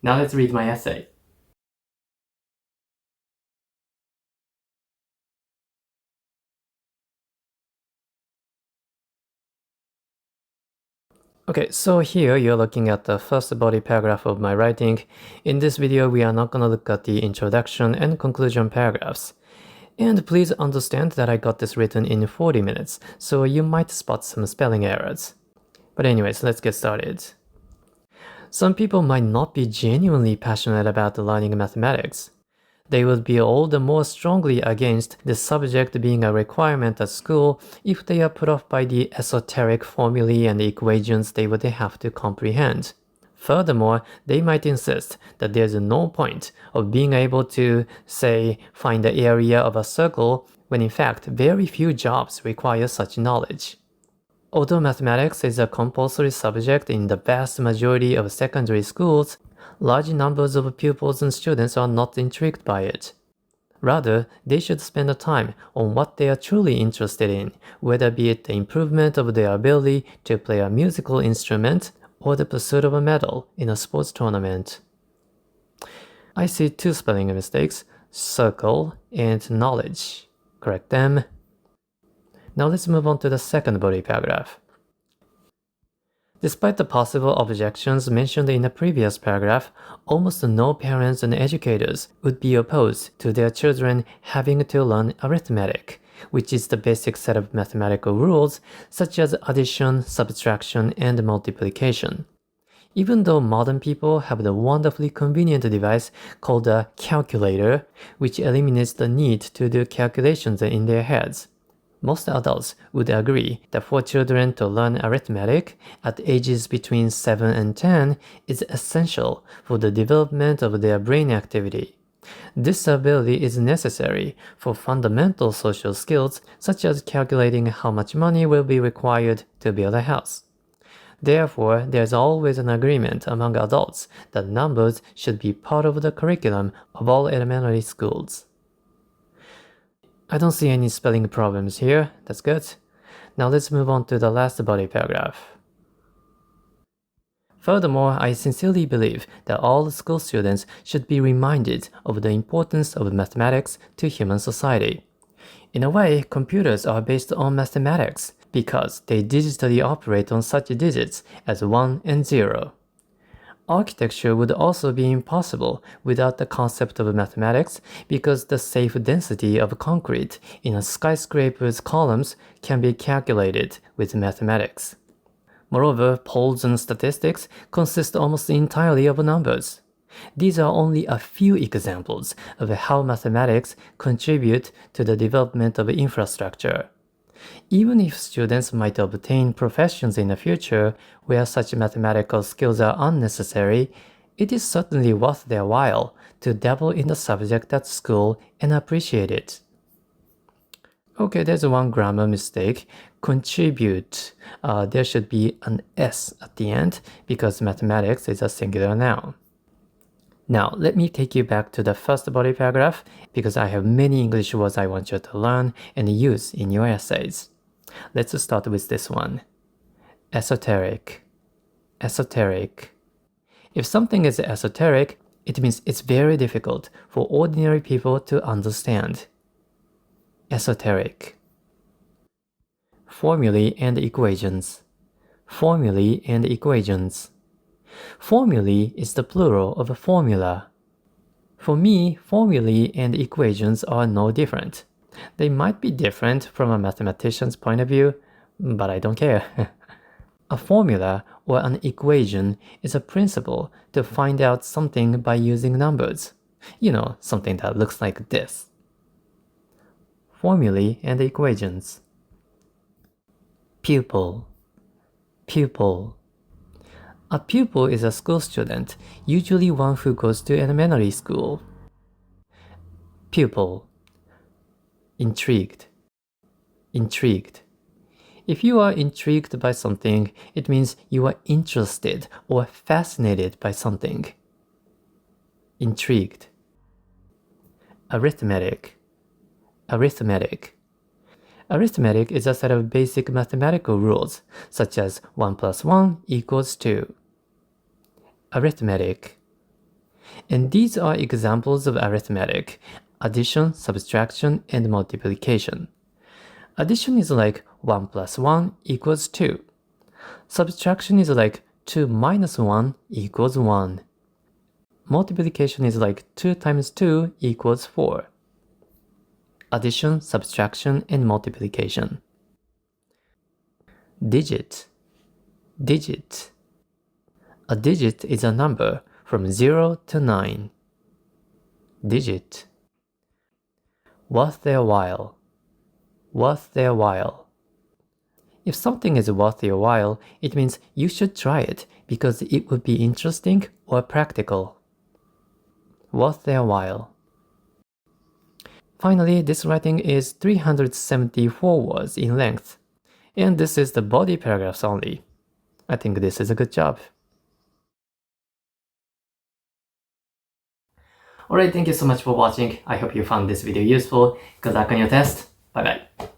Now let's read my essay. Okay, so here you're looking at the first body paragraph of my writing. In this video, we are not going to look at the introduction and conclusion paragraphs. And please understand that I got this written in 40 minutes, so you might spot some spelling errors. But anyways, let's get started. Some people might not be genuinely passionate about learning mathematics. They would be all the more strongly against the subject being a requirement at school if they are put off by the esoteric formulae and equations they would have to comprehend. Furthermore, they might insist that there's no point of being able to, say, find the area of a circle when in fact very few jobs require such knowledge. Although mathematics is a compulsory subject in the vast majority of secondary schools, large numbers of pupils and students are not intrigued by it. Rather, they should spend the time on what they are truly interested in, whether be it the improvement of their ability to play a musical instrument or the pursuit of a medal in a sports tournament. I see two spelling mistakes, circle and knowledge. Correct them. Now let's move on to the second body paragraph. Despite the possible objections mentioned in the previous paragraph, almost no parents and educators would be opposed to their children having to learn arithmetic, which is the basic set of mathematical rules such as addition, subtraction, and multiplication. Even though modern people have the wonderfully convenient device called a calculator, which eliminates the need to do calculations in their heads, most adults would agree that for children to learn arithmetic at ages between 7 and 10 is essential for the development of their brain activity. This ability is necessary for fundamental social skills such as calculating how much money will be required to build a house. Therefore, there's always an agreement among adults that numbers should be part of the curriculum of all elementary schools. I don't see any spelling problems here, that's good. Now let's move on to the last body paragraph. Furthermore, I sincerely believe that all school students should be reminded of the importance of mathematics to human society. In a way, computers are based on mathematics because they digitally operate on such digits as 1 and 0. Architecture would also be impossible without the concept of mathematics because the safe density of concrete in a skyscraper's columns can be calculated with mathematics. Moreover, polls and statistics consist almost entirely of numbers. These are only a few examples of how mathematics contribute to the development of infrastructure. Even if students might obtain professions in the future where such mathematical skills are unnecessary, it is certainly worth their while to dabble in the subject at school and appreciate it. Okay, there's one grammar mistake. Contribute. There should be an S at the end because mathematics is a singular noun. Now, let me take you back to the first body paragraph because I have many English words I want you to learn and use in your essays. Let's start with this one. Esoteric. Esoteric. If something is esoteric, it means it's very difficult for ordinary people to understand. Esoteric. Formulae and equations. Formulae and equations. Formulae is the plural of a formula. For me, formulae and equations are no different. They might be different from a mathematician's point of view, but I don't care. A formula or an equation is a principle to find out something by using numbers. You know, something that looks like this. Formulae and equations. Pupil. Pupil. A pupil is a school student, usually one who goes to elementary school. Pupil. Intrigued. Intrigued. If you are intrigued by something, it means you are interested or fascinated by something. Intrigued. Arithmetic. Arithmetic. Arithmetic is a set of basic mathematical rules, such as 1 plus 1 equals 2. Arithmetic. And these are examples of arithmetic: addition, subtraction, and multiplication. Addition is like 1 plus 1 equals 2. Subtraction is like 2 minus 1 equals 1. Multiplication is like 2 times 2 equals 4. Addition, subtraction, and multiplication. Digit. Digit. A digit is a number from 0 to 9. Digit. Worth their while. Worth their while. If something is worth your while, it means you should try it because it would be interesting or practical. Worth their while. Finally, this writing is 374 words in length, and this is the body paragraphs only. I think this is a good job. Alright, thank you so much for watching. I hope you found this video useful. Good luck on your test. Bye bye.